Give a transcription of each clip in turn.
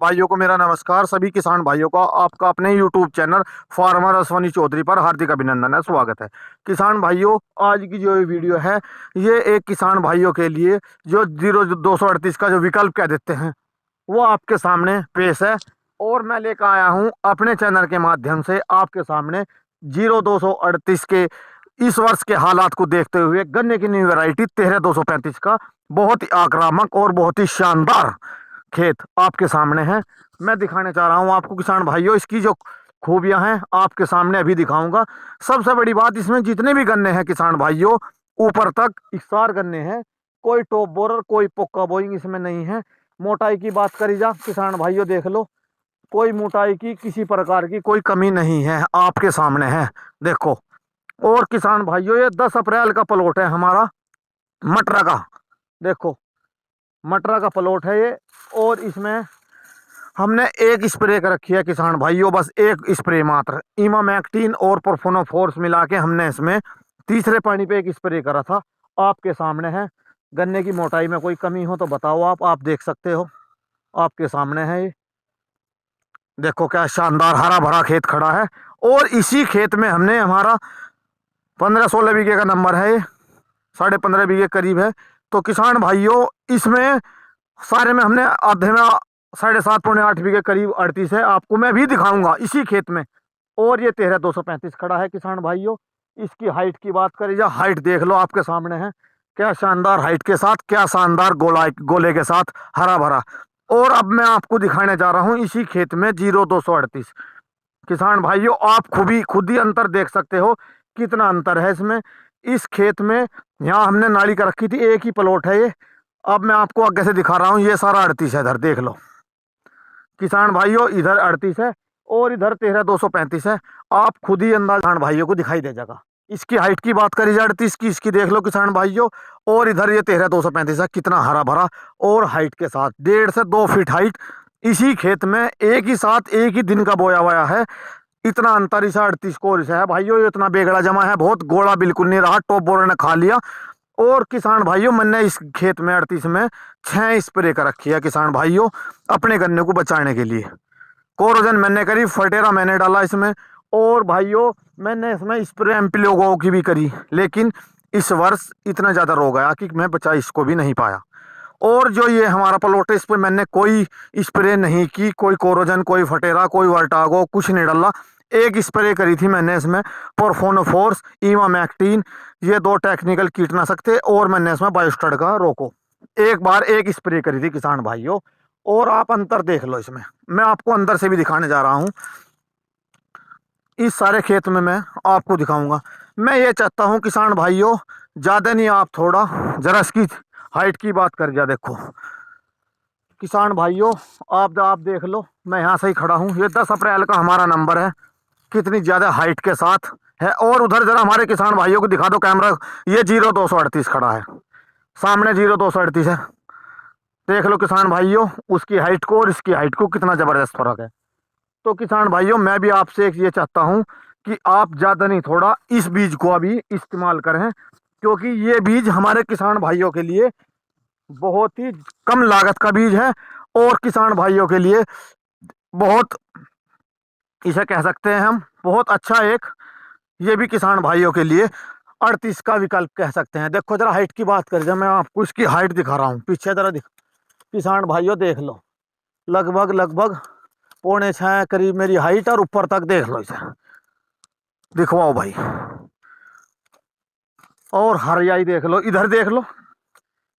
भाइयों को मेरा नमस्कार। सभी किसान भाइयों का आपका अपने YouTube channel farmer Ashwani Chaudhary पर हार्दिक अभिनंदन है, स्वागत है। किसान भाइयों, आज की जो ये वीडियो है ये एक किसान भाइयों के लिए जो 0238 का जो विकल्प कह देते हैं वो आपके सामने पेश है। और मैं लेकर आया हूं अपने चैनल के माध्यम से आपके सामने 0238 के इस वर्ष के हालात को देखते हुए गन्ने की न्यू वैरायटी 13235 का बहुत ही आक्रामक और बहुत ही शानदार खेत आपके सामने है। मैं दिखाने चाह रहा हूं आपको किसान भाइयों, इसकी जो खूबियां हैं आपके सामने अभी दिखाऊंगा। सबसे बड़ी बात, इसमें जितने भी गन्ने हैं किसान भाइयों, ऊपर तक इकसार गन्ने हैं, कोई टॉप बोरर कोई पोक्का बोइंग इसमें नहीं है। मोटाई की बात करी जा किसान भाइयों, देख लो, कोई मोटाई की किसी प्रकार की कोई कमी नहीं है, आपके सामने है, देखो। और किसान भाइयों, ये 10 अप्रैल का प्लॉट है हमारा मटरा का, देखो मटरा का प्लॉट है ये। और इसमें हमने एक स्प्रे कर रखी है किसान भाइयों, बस एक स्प्रे मात्र, इमामैक्टिन और परफोनोफोर्स मिला के हमने इसमें तीसरे पानी पे एक स्प्रे करा था। आपके सामने है। गन्ने की मोटाई में कोई कमी हो तो बताओ, आप देख सकते हो, आपके सामने है ये। देखो क्या शानदार हरा भरा खेत खड़ा है। और इसी खेत में हमने हमारा 15-16 बीघे का नंबर है ये, 15.5 बीघे करीब है। तो किसान भाइयों, इसमें सारे में हमने आधे में 7.5 पौने 8 बीघे करीब 38 है, आपको मैं भी दिखाऊंगा इसी खेत में। और ये 13235 खड़ा है किसान भाइयों। इसकी हाइट की बात करी जाए, हाइट देख लो, आपके सामने है, क्या शानदार हाइट के साथ, क्या शानदार गोले के साथ हरा भरा। और अब मैं आपको दिखाने जा रहा हूं इसी खेत में 0238। किसान भाइयों, आप खुद ही अंतर देख सकते हो, कितना अंतर है इसमें। इस खेत में यहाँ हमने नाली कर रखी थी, एक ही प्लॉट है ये। अब मैं आपको आगे से दिखा रहा हूँ, ये सारा 38 है, इधर देख लो किसान भाइयों, इधर 38 है और इधर 13235 है। आप खुद ही अंदाज किसान भाइयों को दिखाई दे जाएगा। इसकी हाइट की बात करी जाए 38 की, इसकी देख लो किसान भाइयों। और इधर ये 13235 है, कितना हरा भरा और हाइट के साथ 1.5 से 2 फीट हाइट। इसी खेत में एक ही साथ एक ही दिन का बोया हुआ है। इतना अंतर इस 38 को और इसे है भाइयों, ये इतना बेगड़ा जमा है, बहुत गोला बिल्कुल नहीं रहा, टॉप बोर ने खा लिया। और किसान भाइयों, मैंने इस खेत में 38 में 6 स्प्रे कर रखी है किसान भाइयों, अपने गन्ने को बचाने के लिए। कोरोजन मैंने करी, फटेरा मैंने डाला इसमें। और भाइयों, मैंने इसमें स्प्रे एम्पलीगो की भी करी, लेकिन इस वर्ष इतना ज्यादा रोग आया कि मैं बचा इसको भी नहीं पाया। और जो ये हमारा प्लॉट है, इस पर मैंने कोई स्प्रे नहीं की, कोई कोरोजन कोई फटेरा कोई वर्टागो कुछ नहीं डाला। एक स्प्रे करी थी मैंने इसमें, परफोनोफोर्स इमामैक्टिन, ये 2 टेक्निकल कीटनाशक थे। और मैंने इसमें बायोस्टार्ड का रोको एक बार एक स्प्रे करी थी किसान भाइयों। और आप अंतर देख लो इसमें, मैं आपको अंदर से भी दिखाने जा रहा हूं। इस सारे खेत में मैं आपको दिखाऊंगा। मैं ये चाहता हूं किसान भाइयों, ज्यादा नहीं, आप थोड़ा जरा इसकी हाइट की बात कर जा, देखो किसान भाइयों, आप देख लो, मैं यहाँ से ही खड़ा हूँ, ये 10 अप्रैल का हमारा नंबर है, कितनी ज्यादा हाइट के साथ है। और उधर जरा हमारे किसान भाइयों को दिखा दो कैमरा, ये 0238 खड़ा है, सामने 0238 है, देख लो किसान भाइयों, उसकी हाइट को और इसकी हाइट को कितना जबरदस्त फर्क है। तो किसान भाइयों, मैं भी आपसे एक ये चाहता हूं कि आप ज्यादा नहीं थोड़ा इस बीज को अभी इस्तेमाल करें, क्योंकि ये बीज हमारे किसान भाइयों के लिए बहुत ही कम लागत का बीज है। और किसान भाइयों के लिए बहुत, इसे कह सकते हैं हम, बहुत अच्छा एक, ये भी किसान भाइयों के लिए 38 का विकल्प कह सकते हैं। देखो जरा हाइट की बात करें, मैं आपको इसकी हाइट दिखा रहा हूँ, पीछे जरा किसान भाइयों देख लो, लगभग लगभग 5.25 करीब मेरी हाइट, और ऊपर तक देख लो इसे, दिखवाओ भाई। और हरियाई देख लो, इधर देख लो,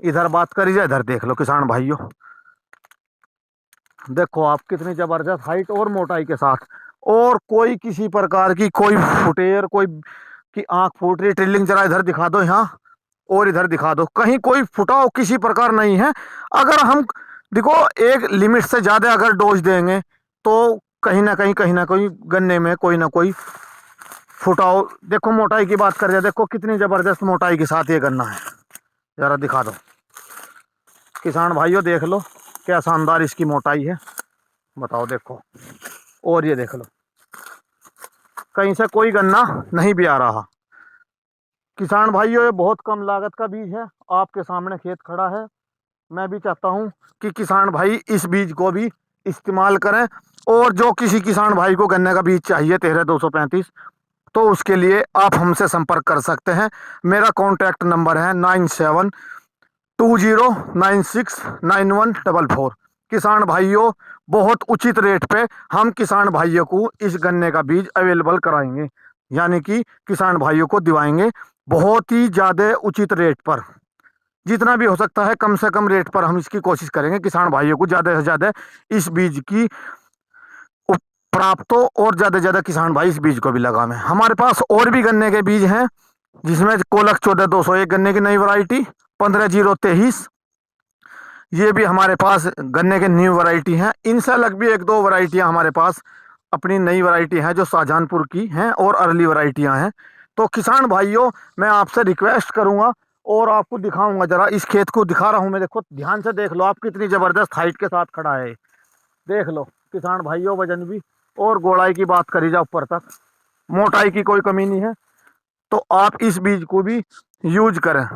इधर बात करी जाए, इधर देख लो किसान भाइयों, देखो आप कितनी जबरदस्त हाइट और मोटाई के साथ। और कोई किसी प्रकार की कोई फुटेर, कोई की आंख फूट रही, ट्रिलिंग जरा इधर दिखा दो यहाँ, और इधर दिखा दो, कहीं कोई फुटाव किसी प्रकार नहीं है। अगर हम देखो एक लिमिट से ज्यादा अगर डोज देंगे तो कहीं ना कहीं गन्ने में कोई ना कोई फुटाव। देखो मोटाई की बात कर रहे हैं, देखो कितनी जबरदस्त मोटाई के साथ ये गन्ना है, जरा दिखा दो किसान भाइयों, देख लो क्या शानदार इसकी मोटाई है, बताओ देखो। और ये देख लो, कहीं से कोई गन्ना नहीं भी आ रहा। किसान भाइयों, ये बहुत कम लागत का बीज है, आपके सामने खेत खड़ा है। मैं भी चाहता हूं कि किसान भाई इस बीज को भी इस्तेमाल करें। और जो किसी किसान भाई को गन्ने का बीज चाहिए 13-235, तो उसके लिए आप हमसे संपर्क कर सकते हैं। मेरा कॉन्टैक्ट नंबर है 9720969144। किसान भाइयों, बहुत उचित रेट पे हम किसान भाइयों को इस गन्ने का बीज अवेलेबल कराएंगे, यानी कि किसान भाइयों को दिवाएंगे बहुत ही ज़्यादा उचित रेट पर। जितना भी हो सकता है कम से कम रेट पर हम इसकी कोशिश करेंगे किसान भाइयों को ज़्यादा से ज़्यादा इस बीज की प्राप्त हो, और ज़्यादा से ज़्यादा किसान भाई इस बीज को भी लगावें। हमारे पास और भी गन्ने के बीज हैं, जिसमें कोलक 14-201 गन्ने की नई वैरायटी, 15-023, ये भी हमारे पास गन्ने के न्यू वैरायटी हैं। इनसे अलग भी एक दो वैरायटियां हमारे पास अपनी नई वैरायटी हैं जो शाहजहानपुर की हैं और अर्ली वैरायटियां हैं। तो किसान भाइयों, मैं आपसे रिक्वेस्ट करूंगा और आपको दिखाऊंगा, जरा इस खेत को दिखा रहा हूं मैं, देखो ध्यान से देख लो आप, कितनी जबरदस्त हाइट के साथ खड़ा है। देख लो किसान भाइयों, वजन भी और गोलाई की बात करी जाए ऊपर तक, मोटाई की कोई कमी नहीं है। तो आप इस बीज को भी यूज करें।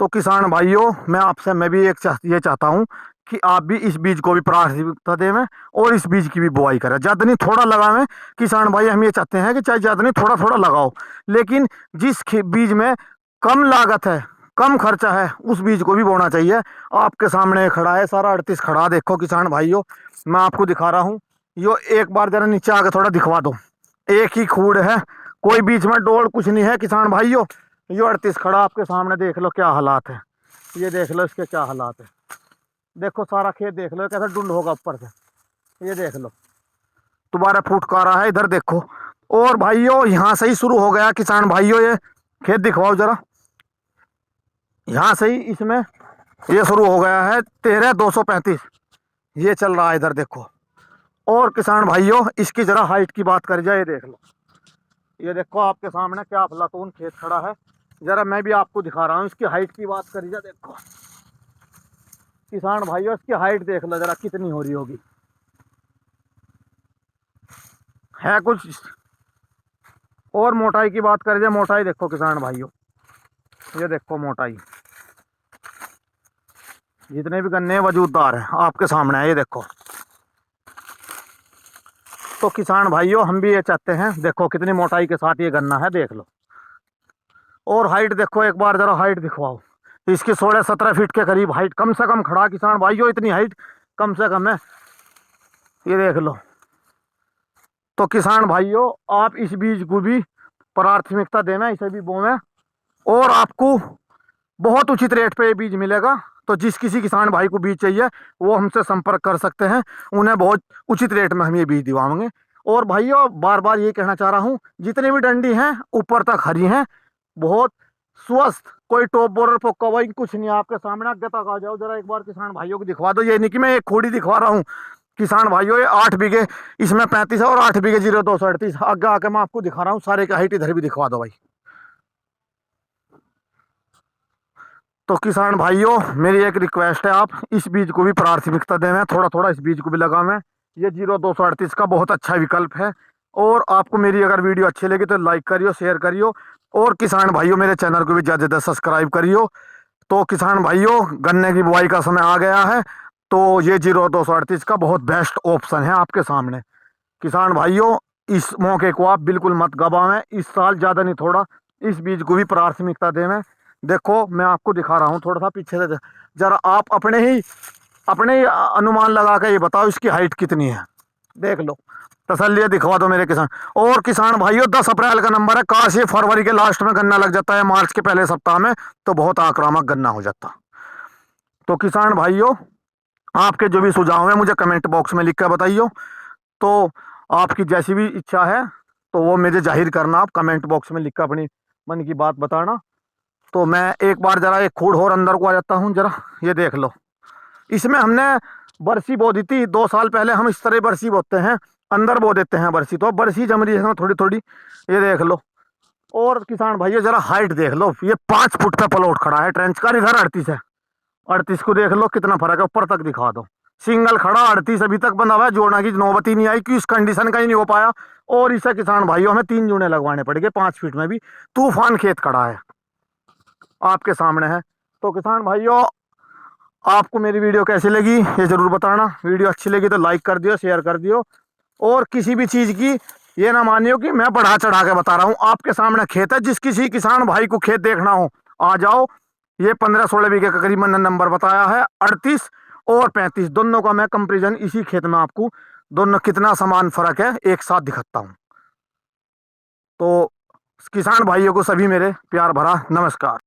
तो किसान भाइयों, मैं भी ये चाहता हूं कि आप भी इस बीज को भी प्राथमिकता देवें और इस बीज की भी बुआई करें। ज़्यादा नहीं थोड़ा लगावें किसान भाई, हम ये चाहते हैं कि चाहे ज़्यादा नहीं थोड़ा थोड़ा लगाओ, लेकिन जिस बीज में कम लागत है, कम खर्चा है, उस बीज को भी बोना चाहिए। आपके सामने खड़ा है सारा 38 खड़ा, देखो किसान भाइयों, मैं आपको दिखा रहा हूँ। यो एक बार जरा नीचे आके थोड़ा दिखवा दो, एक ही खूड़ है, कोई बीच में डोल कुछ नहीं है किसान भाइयों। ये 38 खड़ा आपके सामने, देख लो क्या हालात है, ये देख लो इसके क्या हालात है। देखो सारा खेत देख लो कैसा डुंड होगा ऊपर से, ये देख लो दोबारा फुटका रहा है, इधर देखो। और भाइयों यहाँ से ही शुरू हो गया किसान भाइयों, ये खेत दिखवाओ जरा, यहाँ से ही इसमें ये शुरू हो गया है 13-235, ये चल रहा है इधर देखो। और किसान भाइयों, इसकी जरा हाइट की बात कर जाए, ये देख लो, ये देखो आपके सामने क्या अफलातून खेत खड़ा है। जरा मैं भी आपको दिखा रहा हूँ, इसकी हाइट की बात करी जाए, देखो किसान भाइयों, इसकी हाइट देख लो जरा कितनी हो रही होगी, है कुछ। और मोटाई की बात करी जाए, मोटाई देखो किसान भाइयों, ये देखो मोटाई, जितने भी गन्ने वजूददार हैं आपके सामने है, ये देखो। तो किसान भाइयों, हम भी ये चाहते हैं, देखो कितनी मोटाई के साथ ये गन्ना है, देख लो। और हाइट देखो, एक बार जरा हाइट दिखवाओ, इसकी 16-17 फीट के करीब हाइट कम से कम खड़ा किसान भाइयों, इतनी हाइट कम से कम है, ये देख लो। तो किसान भाइयों, आप इस बीज को भी प्राथमिकता देना, इसे भी बोवें, और आपको बहुत उचित रेट पे ये बीज मिलेगा। तो जिस किसी किसान भाई को बीज चाहिए वो हमसे संपर्क कर सकते हैं, उन्हें बहुत उचित रेट में हम ये बीज दिवाएंगे। और भाइयों, बार बार ये कहना चाह रहा हूँ, जितनी भी डंडी हैं ऊपर तक हरी हैं, बहुत स्वस्थ, कोई टॉप बोरर पोका हुआ कुछ नहीं है। आपके सामने आगे तक आ जाओ जरा, एक बार किसान भाइयों को दिखवा दो। ये नहीं कि मैं एक खोड़ी दिखवा रहा हूँ किसान भाइयों, ये 8 बीघे, इसमें 35 है और 8 बीघे 0-238, आगे आके मैं आपको दिखा रहा हूँ सारे की हाइट, इधर भी दिखवा दो भाई। तो किसान भाइयों, मेरी एक रिक्वेस्ट है, आप इस बीज को भी प्राथमिकता दें, थोड़ा थोड़ा इस बीज को भी लगावें। ये 0-238 का बहुत अच्छा विकल्प है। और आपको मेरी अगर वीडियो अच्छी लगी तो लाइक करियो, शेयर करियो, और किसान भाइयों मेरे चैनल को भी ज़्यादा से ज़्यादा सब्सक्राइब करियो। तो किसान भाइयों, गन्ने की बुआई का समय आ गया है, तो ये 0-238 का बहुत बेस्ट ऑप्शन है आपके सामने। किसान भाइयों, इस मौके को आप बिल्कुल मत गवाएं, इस साल ज़्यादा नहीं थोड़ा इस बीज को भी प्राथमिकता देवें। देखो मैं आपको दिखा रहा हूँ थोड़ा सा पीछे से, जरा आप अपने ही अनुमान लगा के ये बताओ इसकी हाइट कितनी है, देख लो, तसल्ली दिखवा दो मेरे किसान। और किसान भाइयों, 10 अप्रैल का नंबर है, काश ये फरवरी के लास्ट में गन्ना लग जाता है, मार्च के पहले सप्ताह में, तो बहुत आक्रामक गन्ना हो जाता। तो किसान भाइयों, आपके जो भी सुझाव हैं मुझे कमेंट बॉक्स में लिख कर बताइए। तो आपकी जैसी भी इच्छा है तो वो मुझे जाहिर करना, आप कमेंट बॉक्स में लिख कर अपनी मन की बात बताना। तो मैं एक बार जरा एक खूड़ और अंदर को आ जाता हूँ, जरा ये देख लो, इसमें हमने बरसी बो दी थी 2 साल पहले। हम इस तरह बरसी बोते हैं, अंदर बो देते हैं बरसी, तो बरसी जम रही है थोड़ी थोड़ी, ये देख लो। और किसान भाइयों, जरा हाइट देख लो, ये 5 फुट पे प्लॉट खड़ा है, ट्रेंच का इधर 38 है, 38 को देख लो कितना फर्क है, ऊपर तक दिखा दो। सिंगल खड़ा 38 अभी तक बना हुआ है, जोड़ना की नौबत ही नहीं आई कि इस कंडीशन का ही नहीं हो पाया। और इसे किसान भाइयों हमें 3 जूने लगवाने पड़ गए, 5 फीट में भी तूफान खेत खड़ा है आपके सामने है। तो किसान भाइयों, आपको मेरी वीडियो कैसी लगी ये जरूर बताना। वीडियो अच्छी लगी तो लाइक कर दियो, शेयर कर दियो। और किसी भी चीज की ये ना मानियो कि मैं बढ़ा चढ़ा के बता रहा हूँ। आपके सामने खेत है, जिस किसी किसान भाई को खेत देखना हो आ जाओ। ये 15-16 बीघे का करीबन नंबर बताया है। 38 और 35 दोनों का मैं कंपेरिजन इसी खेत में आपको दोनों कितना समान फर्क है एक साथ दिखाता हूँ। तो किसान भाइयों को सभी मेरे प्यार भरा नमस्कार।